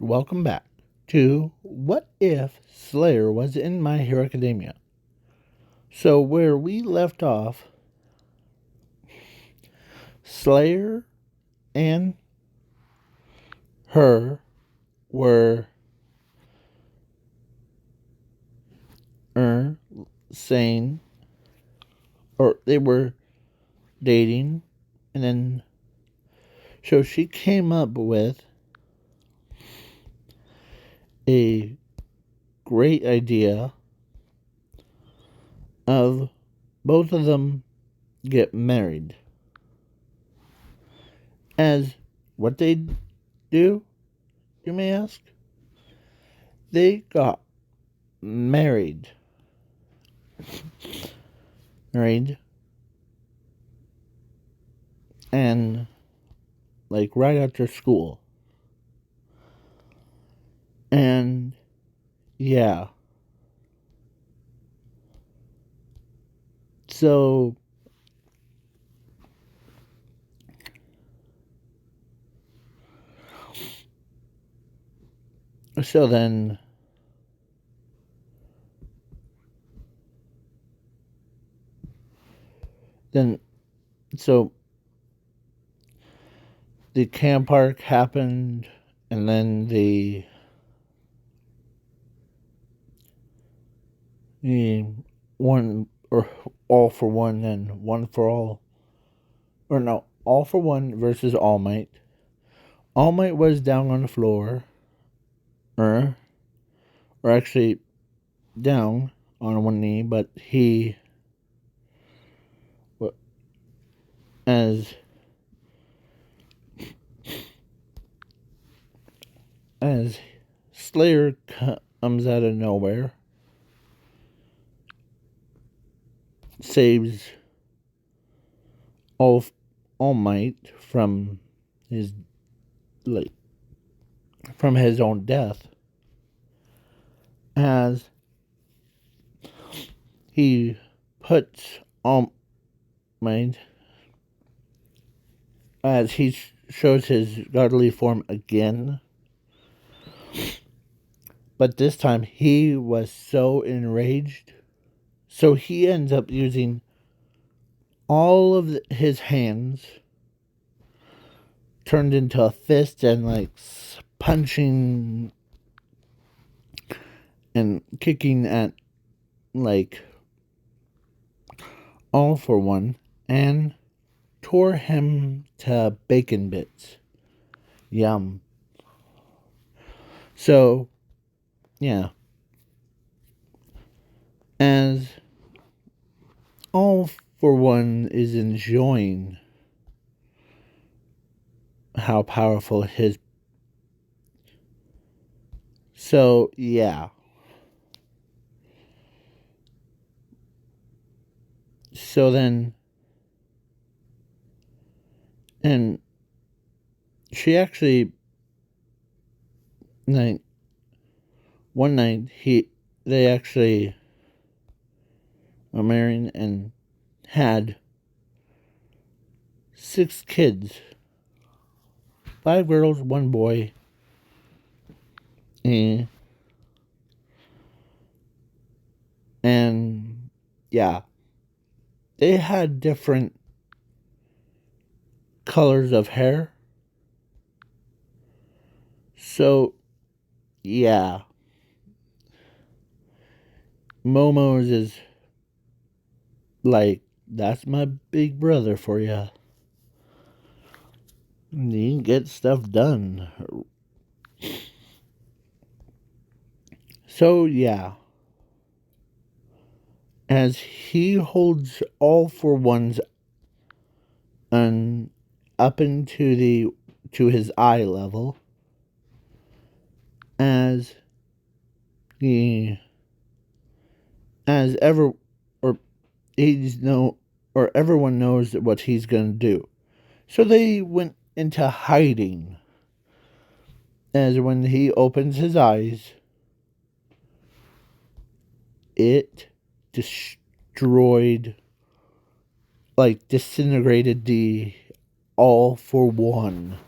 welcome back to What If Slayer Was in My Hero Academia? So, where we left off, Slayer and her were saying, or they were dating, and then so she came up with a great idea of both of them get married. As what they do, you may ask? They got married. And like right after school. And yeah. So then so the camp park happened, and then the one, or all for one and one for all, or no, all for one versus All Might. All Might was down on the floor, or actually down on one knee, but he, as Slayer comes out of nowhere, saves All Might from his own death, as he puts All Might, as he shows his godly form again. But this time he was so enraged, so he ends up using all of his hands turned into a fist and punching and kicking at All for One, and tore him to bacon bits. Yum. So, yeah. As All for One is enjoying how powerful his. So, yeah. So then. And she actually. One night, they actually were married and had 6 kids. 5 girls, 1 boy. And yeah, they had different colors of hair. So, yeah. Momo's is that's my big brother for you. You can get stuff done. So, yeah. As he holds All for One's up into his eye level, as everyone knows what he's gonna do. So they went into hiding. As when he opens his eyes, it disintegrated the All for One.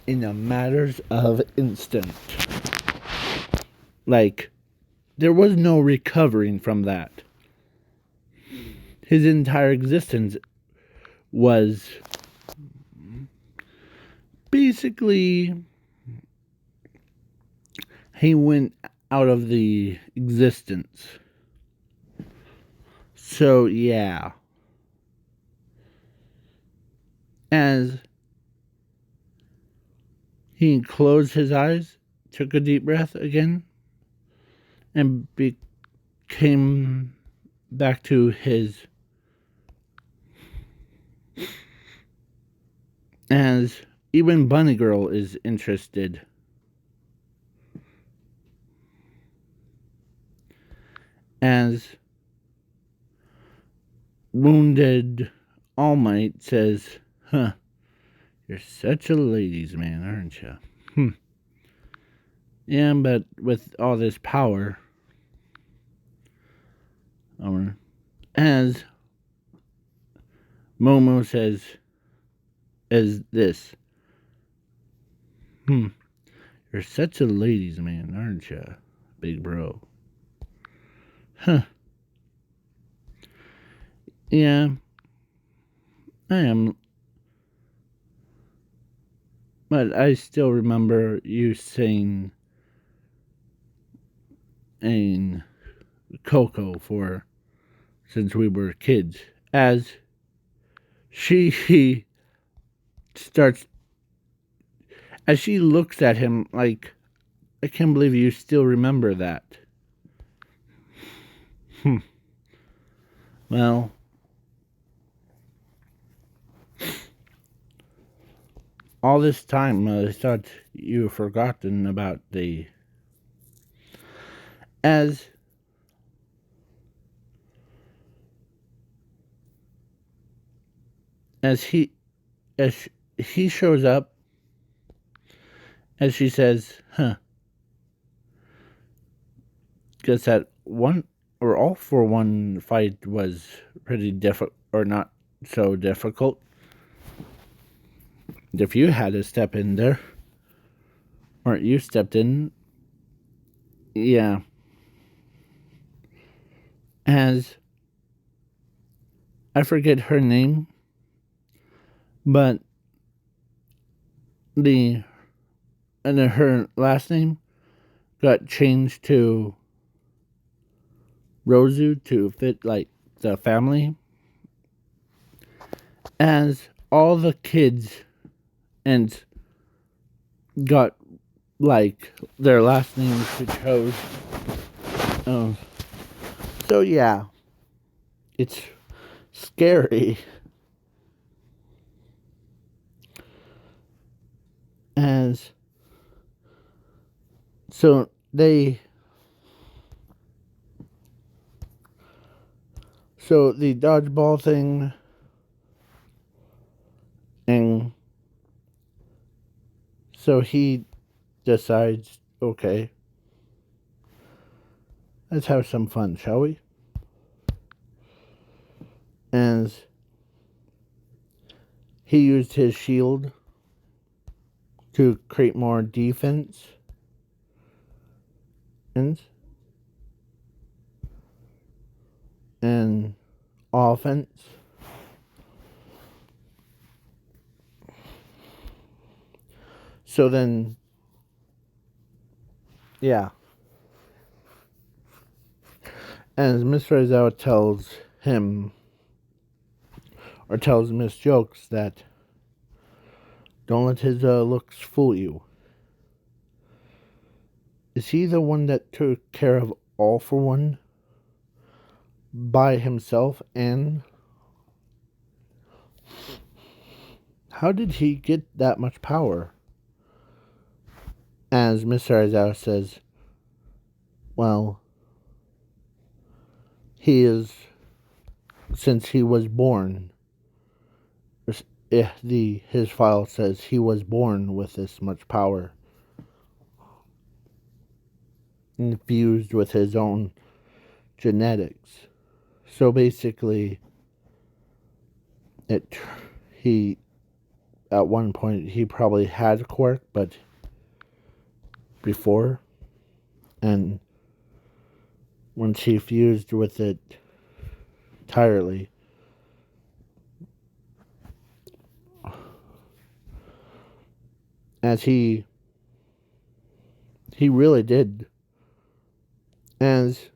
in a matters of instant. Like, there was no recovering from that. His entire existence was basically, he went out of the existence. So, yeah. As he closed his eyes, took a deep breath again, and came back to his, as even Bunny Girl is interested. As wounded All Might says, "Huh, you're such a ladies' man, aren't you?" Yeah, but with all this power, as Momo says, as this, "You're such a ladies' man, aren't you, big bro?" Yeah, I am. But I still remember you saying in Coco since we were kids. As she starts, as she looks at him like, I can't believe you still remember that. Well, all this time I thought you forgotten about the, as he as he shows up, as she says, guess that one or all for one fight was pretty difficult, or not so difficult. If you had to step in there, or you stepped in, yeah. As I forget her name, but her last name got changed to Rosu to fit like the family. As all the kids and got like their last names to chose. So yeah, it's scary. As so the dodgeball thing, and so he decides, okay, let's have some fun, shall we? As he used his shield to create more defense and offense. So then, yeah. As Miss Raizawa tells him, or tells Miss Jokes, that don't let his looks fool you. Is he the one that took care of All for One by himself? And how did he get that much power? As Mr. Aizawa says, well, he is, since he was born, his file says he was born with this much power, infused with his own genetics. So basically, he at one point he probably had Quark, but before, and when she fused with it entirely, as he really did, as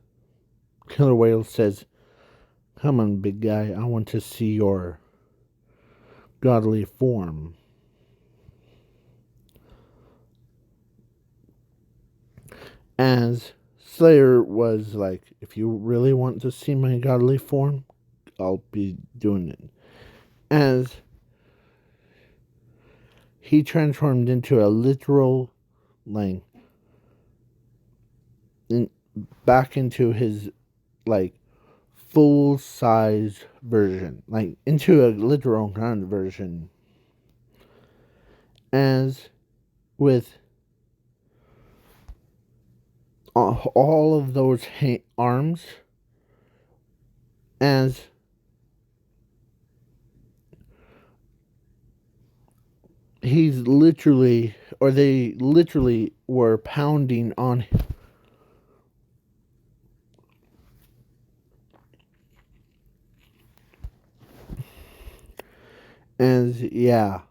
Killer Whale says, "Come on, big guy, I want to see your godly form." As Slayer was like, "If you really want to see my godly form, I'll be doing it." As he transformed into a literal, like, back into his, like, full size version, like, into a literal kind of version. As with all of those arms, as he's literally, or they literally were pounding on him. As, yeah,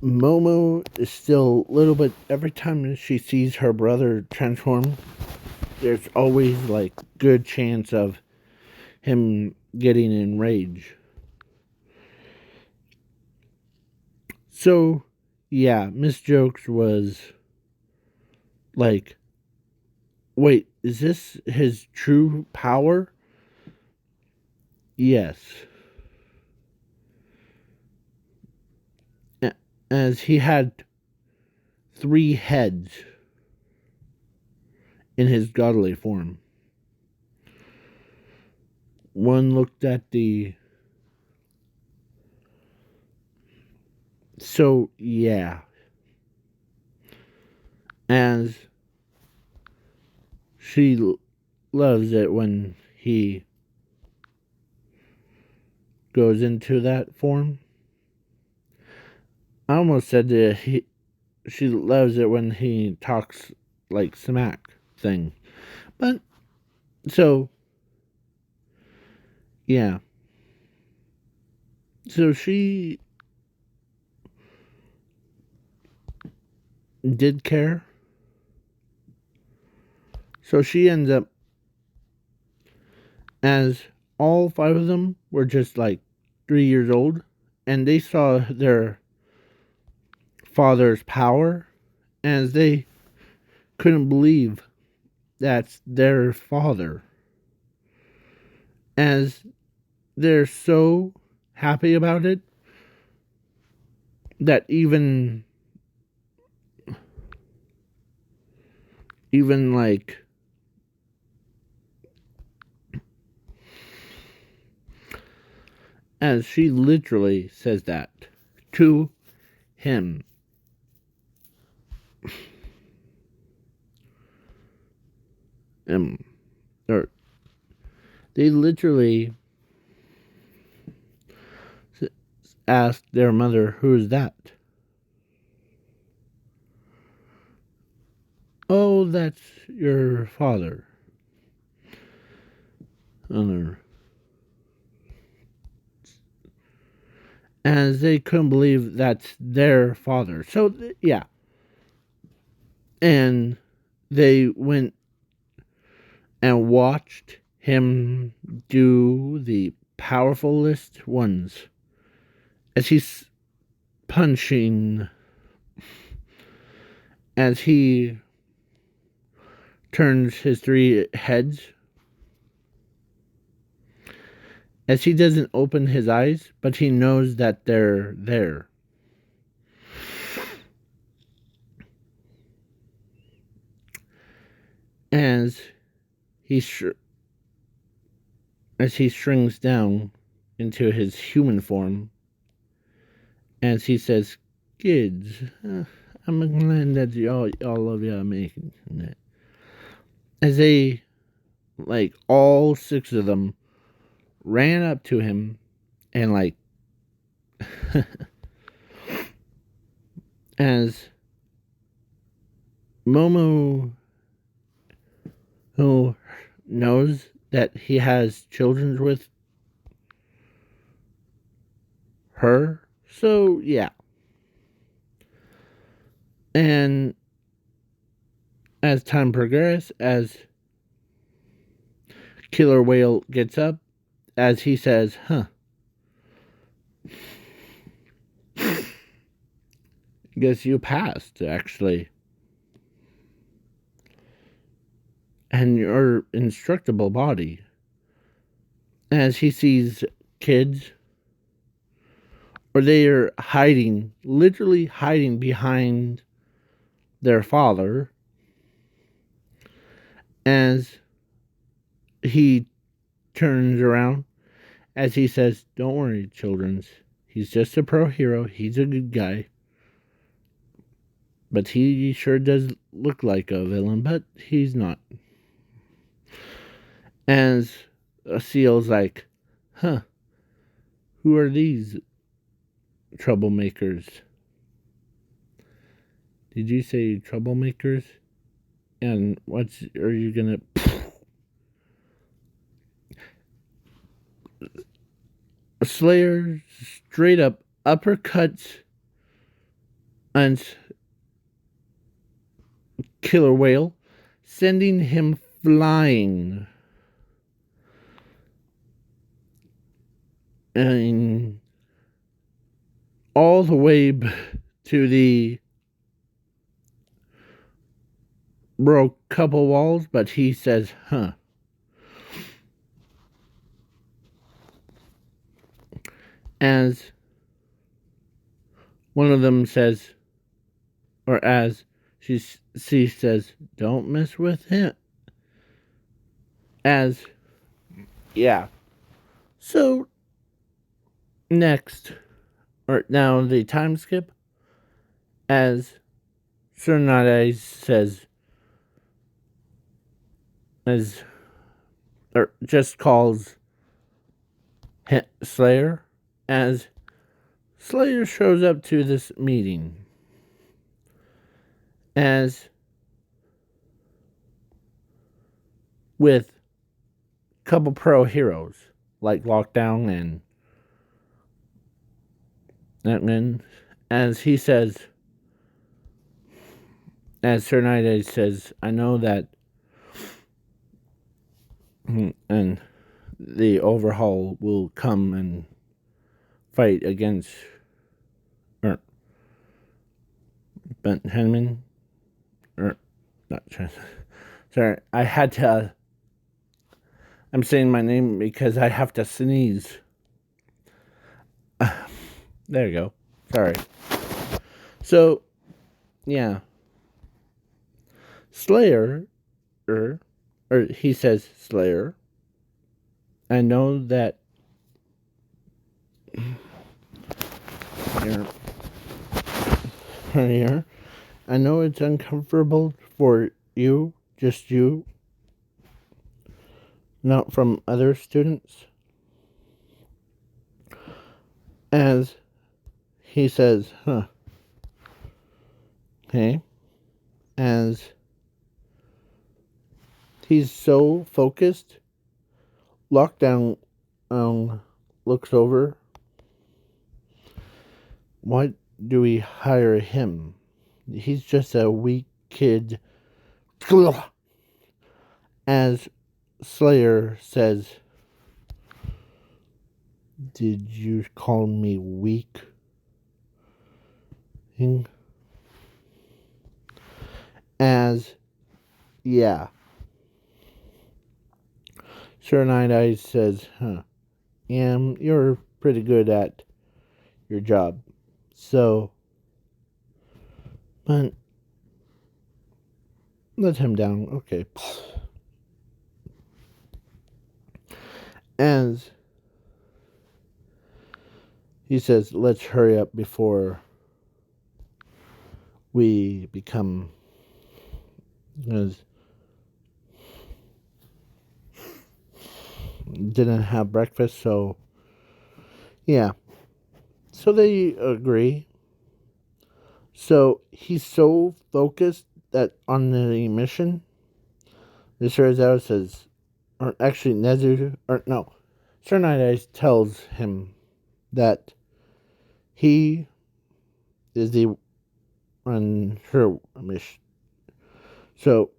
Momo is still a little bit, every time she sees her brother transform, there's always, like, good chance of him getting enraged. So, yeah, Miss Jokes was like, wait, is this his true power? Yes. As he had 3 heads in his godly form. One looked at the... So, yeah. As she loves it when he goes into that form. I almost said that she loves it when he talks like smack thing. But, so, yeah. So she did care. So she ends up, as all 5 of them were just like 3 years old, and they saw their father's power, as they couldn't believe that's their father. As they're so happy about it that even like, as she literally says that to him. Or they literally asked their mother, "Who's that?" "Oh, that's your father." As they couldn't believe that's their father. So, yeah. And they went and watched him do the powerfulest ones as he's punching, as he turns his 3 heads, as he doesn't open his eyes, but he knows that they're there. As he shrinks down into his human form, as he says, "Kids, I'm glad that all of you are making it." As they, like, all 6 of them ran up to him and, like, As Momo, who knows that he has children with her. So, yeah. And as time progresses, as Killer Whale gets up, as he says, guess you passed, actually. And your indestructible body. As he sees kids, or they are hiding, literally hiding behind their father, as he turns around, as he says, "Don't worry, children. He's just a pro hero. He's a good guy. But he sure does look like a villain, but he's not." As Seal's like, who are these troublemakers? Did you say troublemakers? And are you gonna... Slayer straight up uppercuts and Killer Whale, sending him flying. And all the way to the broke couple walls, but he says, As one of them says, or as she says, don't mess with him. As, yeah. So, next, or now the time skip, as Sir Not Eyes says, or just calls Slayer, as Slayer shows up to this meeting, as with a couple pro heroes like Lockdown and Netman, as he says, as Sir Night Eyes says, I know that, and the overhaul will come and fight against Ben Henman, or not. Sorry, I had to. I'm saying my name because I have to sneeze. There you go. Sorry. So, yeah. Slayer, or he says Slayer. I know that. Here. I know it's uncomfortable for you, just you, not from other students. As he says, Okay. As he's so focused, Lockdown looks over. Why do we hire him? He's just a weak kid. As Slayer says, did you call me weak? As, yeah. Sir Night Eyes says, yeah, you're pretty good at your job. So, but let him down. Okay. As he says, let's hurry up before we become, as didn't have breakfast, so yeah. So they agree. So he's so focused that on the mission, Mr. Aizawa says, or actually Nezu, or no, Sir Night Eyes tells him that he is the on her mission. So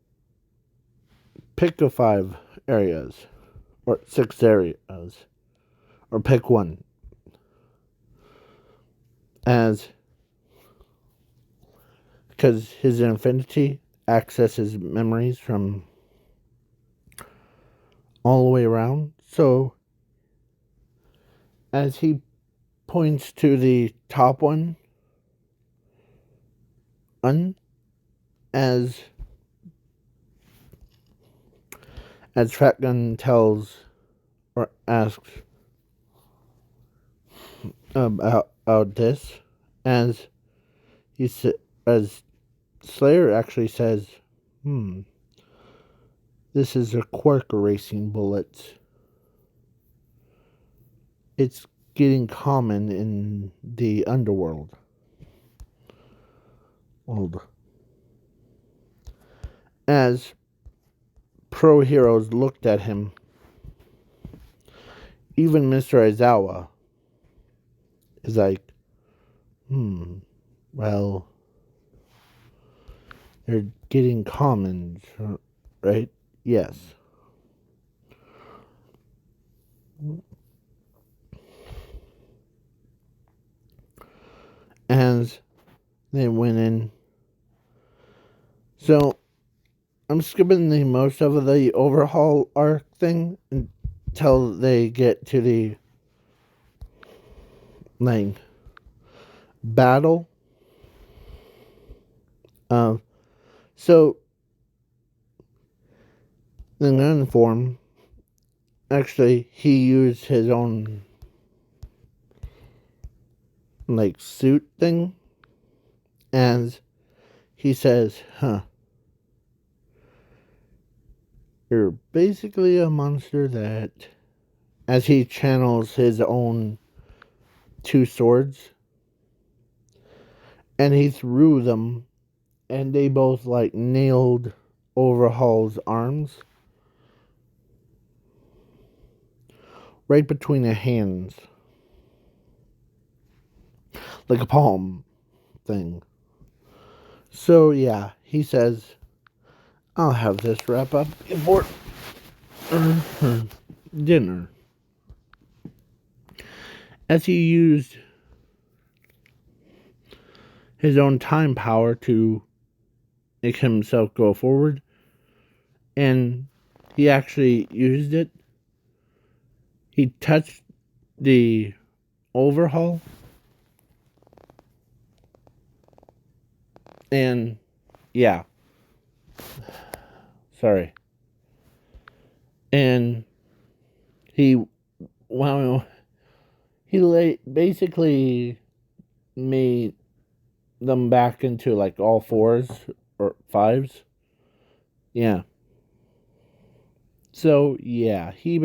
pick a 5 areas, or 6 areas, or pick one. As because his infinity accesses memories from all the way around. So as he points to the top one, as Fatgun tells or asks about this, as as Slayer actually says, this is a quark erasing bullets. It's getting common in the underworld. As pro heroes looked at him, even Mr. Aizawa is like, well, they're getting common, right? Yes. As they went in. So, I'm skipping the most of the overhaul arc thing until they get to the like battle. So the gun form, actually, he used his own like suit thing, as he says, you're basically a monster that, as he channels his own 2 swords, and he threw them, and they both like nailed Overhaul's arms right between the hands, like a palm thing. So yeah, he says, I'll have this wrap up before dinner. As he used his own time power to make himself go forward, and he actually used it. He touched the overhaul, and yeah, sorry, and he basically made them back into like all 4s or 5s. Yeah. So yeah, he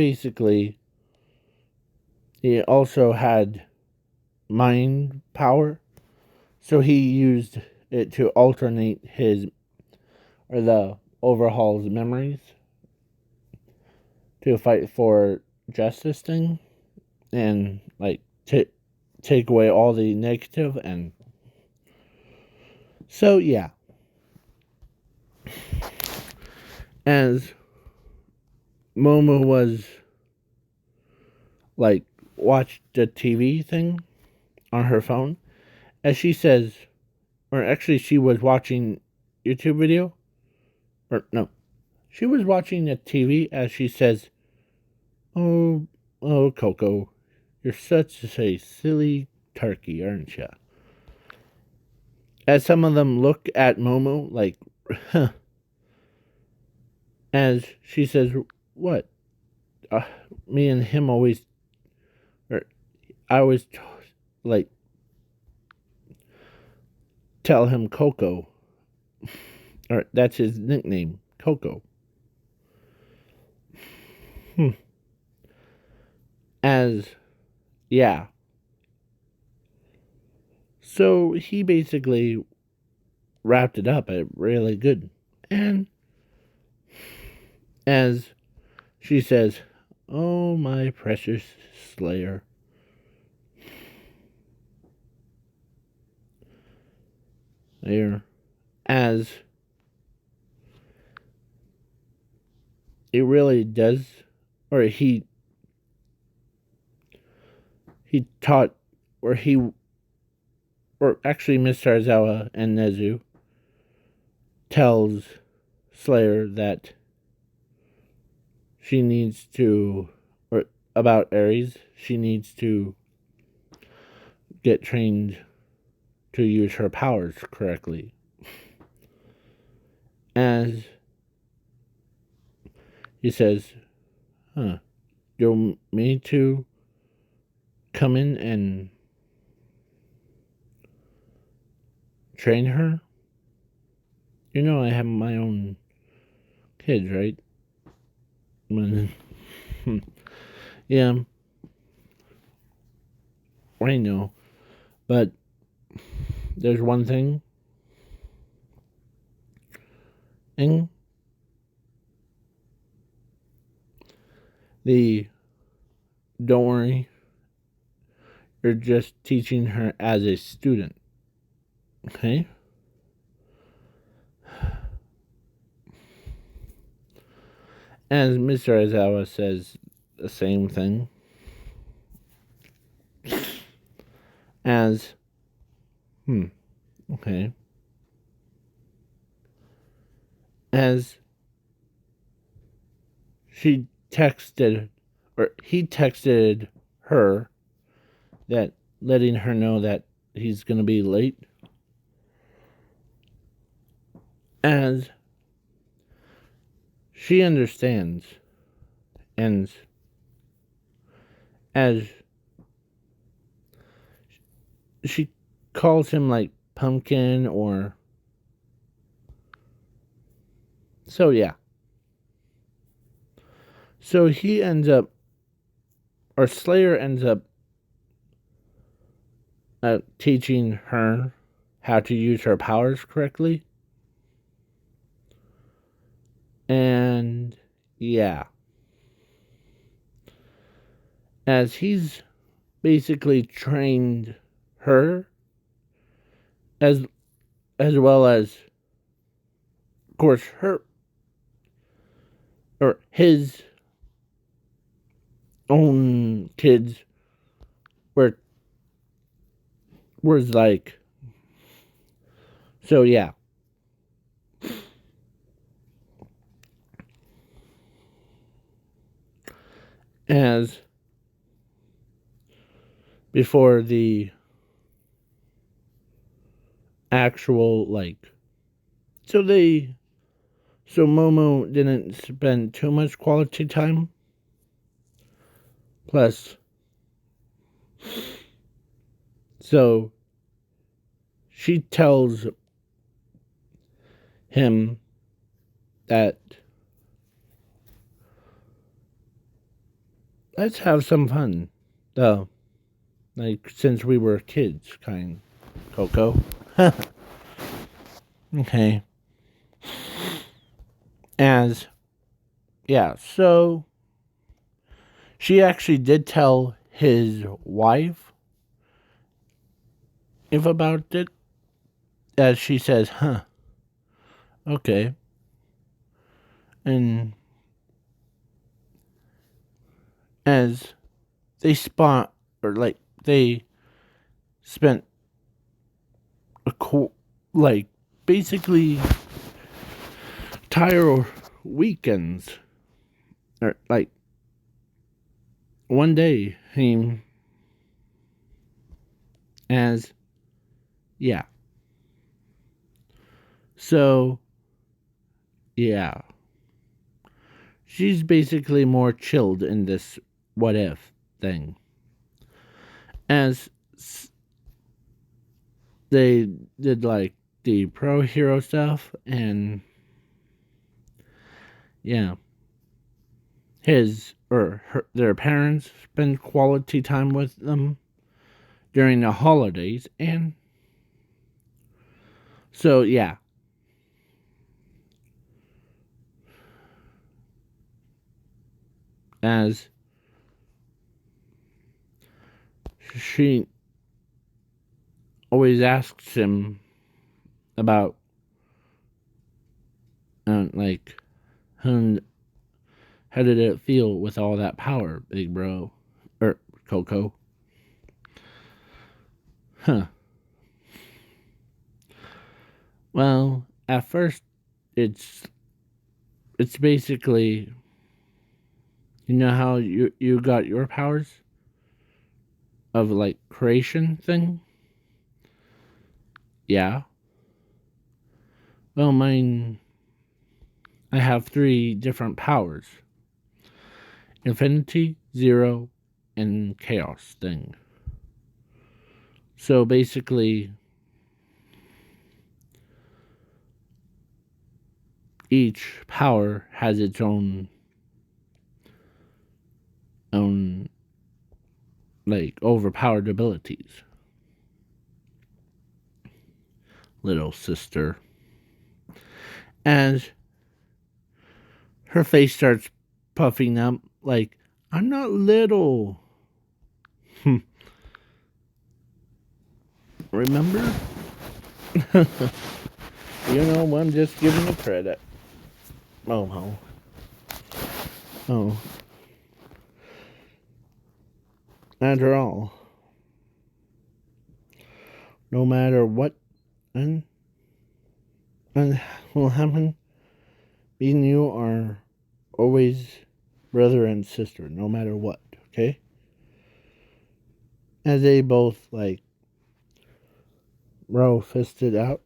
also had mind power, so he used it to alternate the overhaul's memories to fight for justice thing, and like take away all the negative. And so yeah, as Momo was like watched the TV thing on her phone, as she says, or actually she was watching YouTube video, or no, she was watching the TV, as she says, oh Coco, you're such a silly turkey, aren't you? As some of them look at Momo like, huh. As she says, what? Me and him always, or I always, like, tell him Coco. Or that's his nickname, Coco. As, yeah. So he basically wrapped it up at really good. And as she says, "Oh, my precious Slayer." There, as it really does, or he taught, or he, or actually Mr. Aizawa and Nezu tells Slayer that she needs to, or about Aries, she needs to get trained to use her powers correctly. As he says, you want me to come in and train her? You know I have my own kids, right? Yeah, I know. But there's one thing. And don't worry, you're just teaching her as a student. Okay? As Mr. Aizawa says the same thing. As, okay. As she texted, or he texted her that letting her know that he's going to be late. As she understands, and as she calls him like pumpkin, or so, yeah. So he ends up, or Slayer ends up teaching her how to use her powers correctly. And yeah. As he's basically trained her as well as, of course, her, or his own kids was like, so yeah. As before the actual, like, so Momo didn't spend too much quality time. Plus, so she tells him that let's have some fun. Though, like, since we were kids, kind. Coco. Okay. As, yeah, so she actually did tell his wife if about it. As she says, okay. And as they spot, or like, they spent like, basically entire weekends, or like one day, as, yeah. So, yeah. She's basically more chilled in this what if thing. As they did like the pro hero stuff, and yeah, his or their parents spend quality time with them during the holidays, and So, yeah. As she always asks him about, like, how did it feel with all that power, big bro? Or Coco. Huh. Well, at first, it's basically, you know how you got your powers of like creation thing? Yeah. Well, mine, I have 3 different powers: infinity, zero, and chaos thing. So basically, each power has its own like overpowered abilities. Little sister. And her face starts puffing up like, I'm not little. Remember? I'm just giving you credit. Oh. After all, no matter what and will happen, me and you are always brother and sister, no matter what, okay? As they both, like, row fisted out.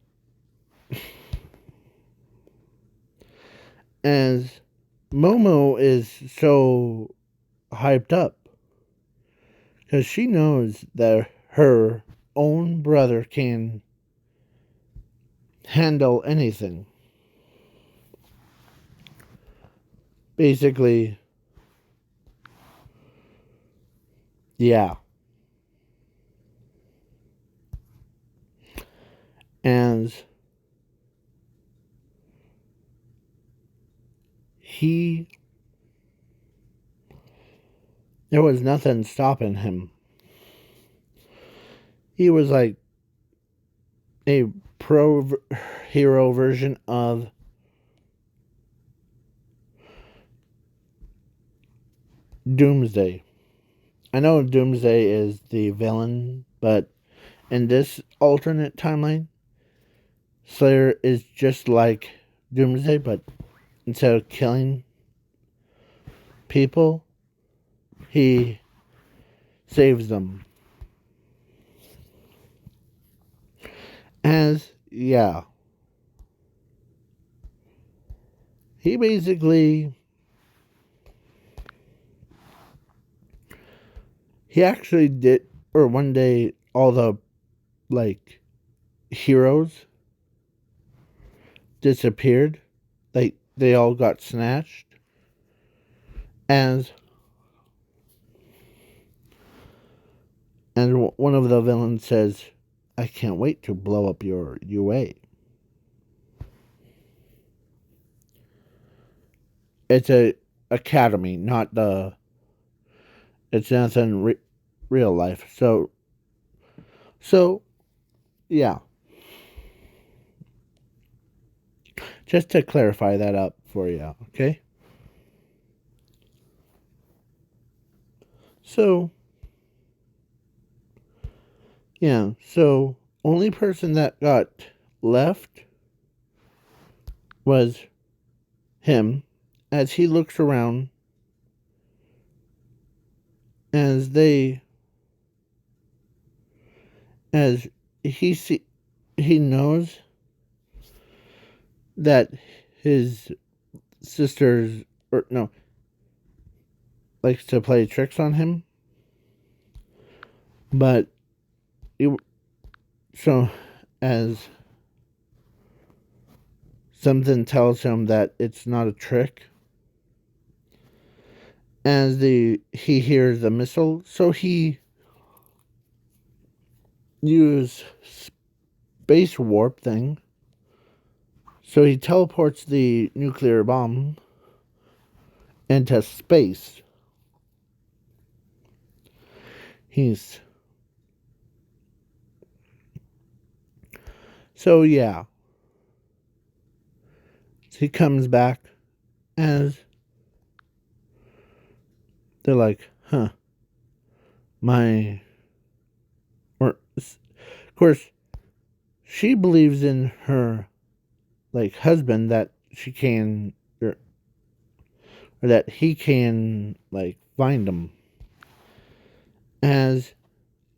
As Momo is so hyped up because she knows that her own brother can handle anything. Basically, yeah. And there was nothing stopping him. He was like a pro hero version of Doomsday. I know Doomsday is the villain, but in this alternate timeline, Slayer is just like Doomsday, but instead of killing people, he saves them. Yeah. He basically. He actually did. Or one day, all the, like, heroes disappeared. Like, they all got snatched. And one of the villains says, I can't wait to blow up your UA. It's a academy, not the. It's nothing real life. So, yeah. Just to clarify that up for you, okay? So, yeah. So, only person that got left was him as he looks around as he knows that his sisters, or no, likes to play tricks on him, but so as something tells him that it's not a trick, as he hears the missile, so he use space warp thing So he teleports the nuclear bomb into space. So yeah. So he comes back as they're like, huh, of course, she believes in her, like, husband that she can, or that he can, like, find him. As,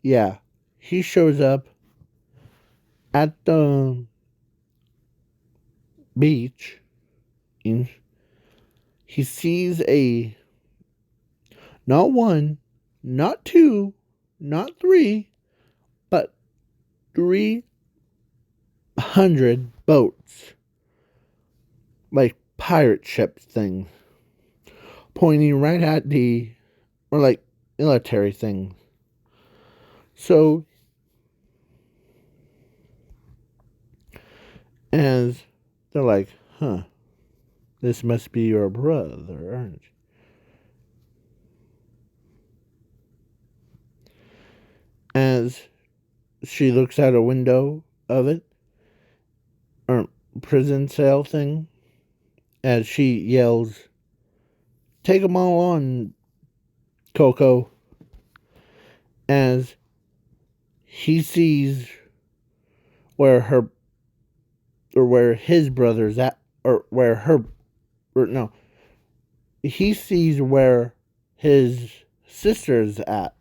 yeah, he shows up at the beach and he sees not one, not two, not three, but 300 boats, like pirate ship things, pointing right at or like military things. So, as they're like, huh, this must be your brother, aren't you? As she looks out a window of it, or prison cell thing, as she yells, take them all on, Coco. As he sees where her, or where his brother's at, or where her, or no, he sees where his sister's at,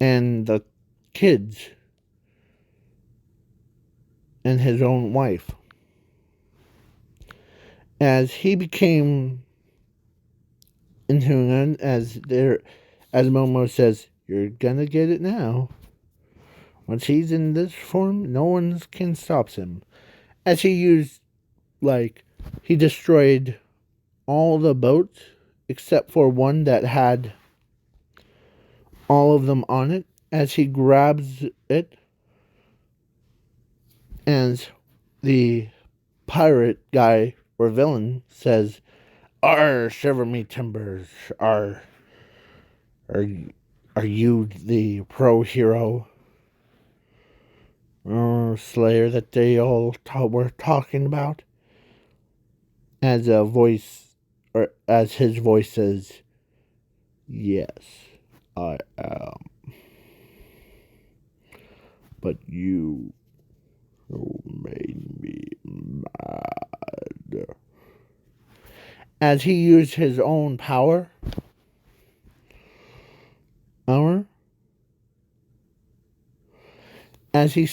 and the kids, and his own wife. As he became inhuman, as Momo says, you're gonna get it now. Once he's in this form, no one can stop him. As he used, like, he destroyed all the boats except for one that had all of them on it. As he grabs it, and the pirate guy or villain says, "Arr, shiver me timbers! Are you the pro hero slayer that they all were talking about?" As a voice, or as his voice says, "Yes, I am. But you made me mad." As he used his own power, as he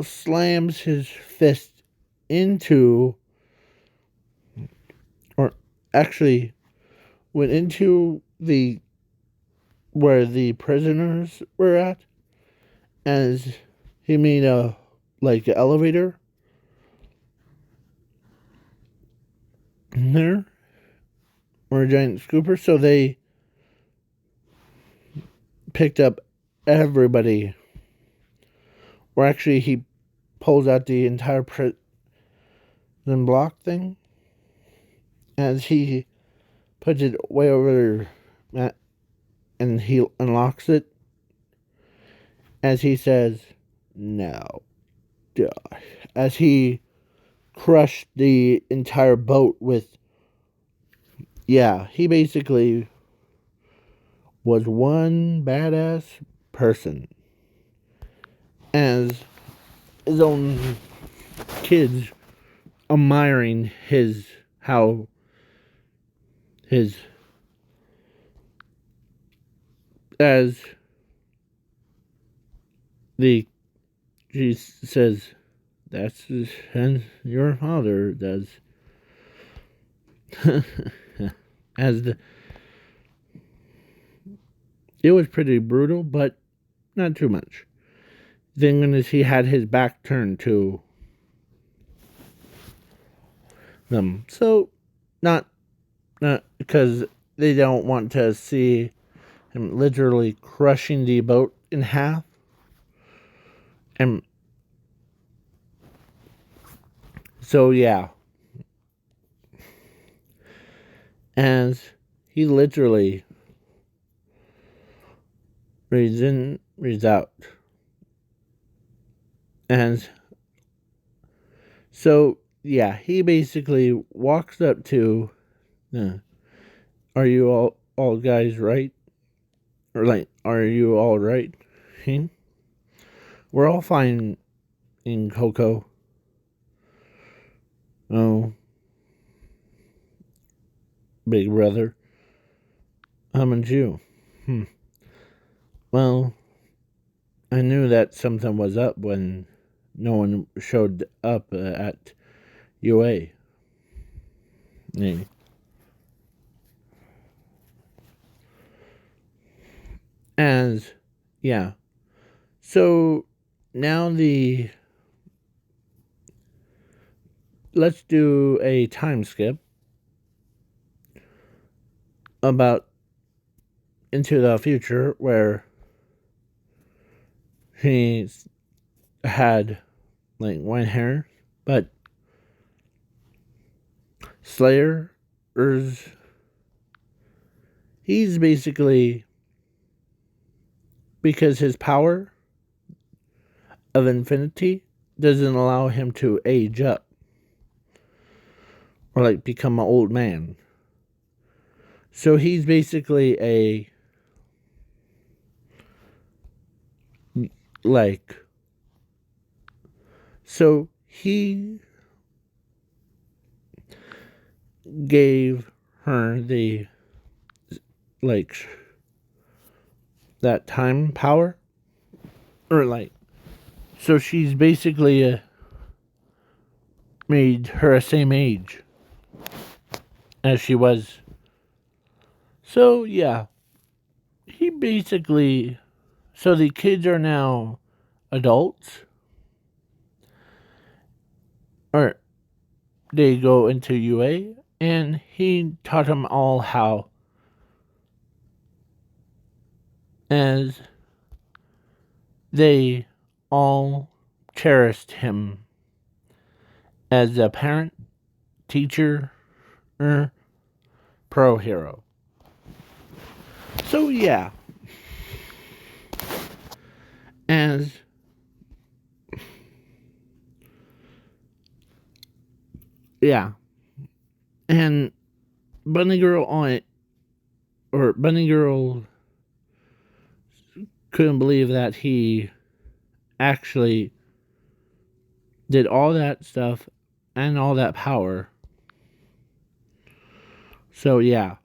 slams his fist into, or actually went into where the prisoners were at, as he made a, like, an elevator in there, or a giant scooper, so they picked up everybody. Or actually, he pulls out the entire prison block thing, as he puts it way over there, and he unlocks it, as he says, "Now die." As he crushed the entire boat with, yeah, he basically was one badass person. As his own kids admiring how his, as she says, that's and your father does. As it was pretty brutal, but not too much. The thing is, he had his back turned to them, so not because they don't want to see him literally crushing the boat in half, and So yeah, as he literally reads in, reads out. And so, yeah, he basically walks up to, are you all guys right? Or like, are you all right? Hmm? We're all fine in Coco. Oh, big brother. And you? Well, I knew that something was up when no one showed up at UA. Yeah. As, yeah. So now let's do a time skip about into the future where he had like white hair, but Slayer is he's basically because his power of infinity doesn't allow him to age up or like become an old man. So he's basically a like so he gave her the like that time power or like so she's basically made her the same age as she was. So yeah, he basically so the kids are now adults or they go into UA and he taught them all how as they all cherished him as a parent, teacher, or pro hero. So yeah, as yeah, and Bunny Girl on it, or Bunny Girl couldn't believe that he actually did all that stuff and all that power. So yeah,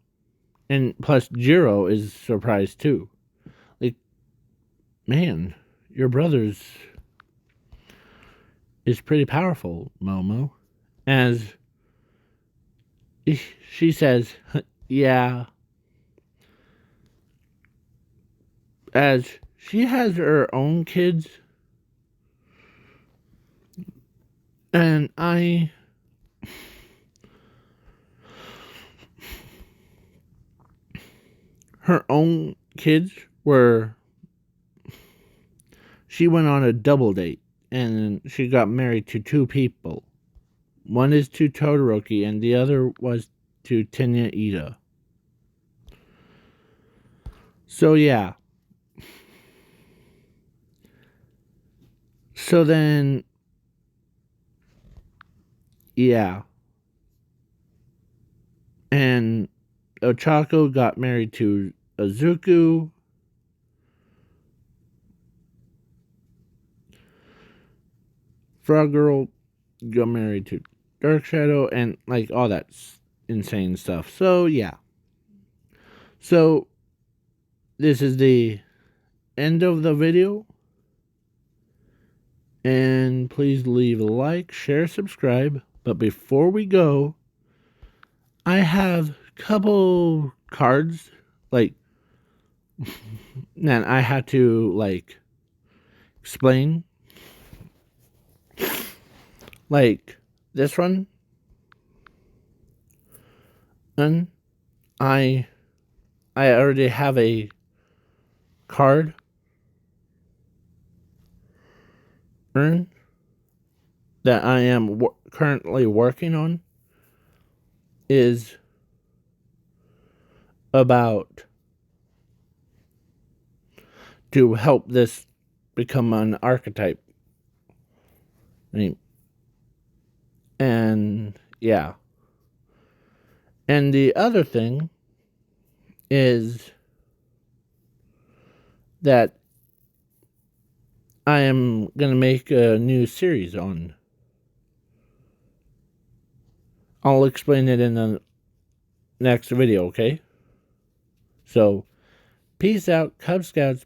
and plus Jiro is surprised too. Like, man, your brother's is pretty powerful, Momo. As she says, yeah, as she has her own kids, and her own kids were, she went on a double date, and she got married to two people. One is to Todoroki, and the other was to Tenya Ida. So yeah. So then, yeah. And Ochako got married to Azuku. Frog Girl got married to Dark Shadow, and like all that insane stuff. So yeah. So this is the end of the video. And please leave a like, share, subscribe. But before we go, I have a couple cards like that I had to like explain. Like this one. And I already have a card earned that I am currently working on is about to help this become an archetype. And yeah. And the other thing is that I am going to make a new series on. I'll explain it in the next video, okay? So, peace out, Cub Scouts.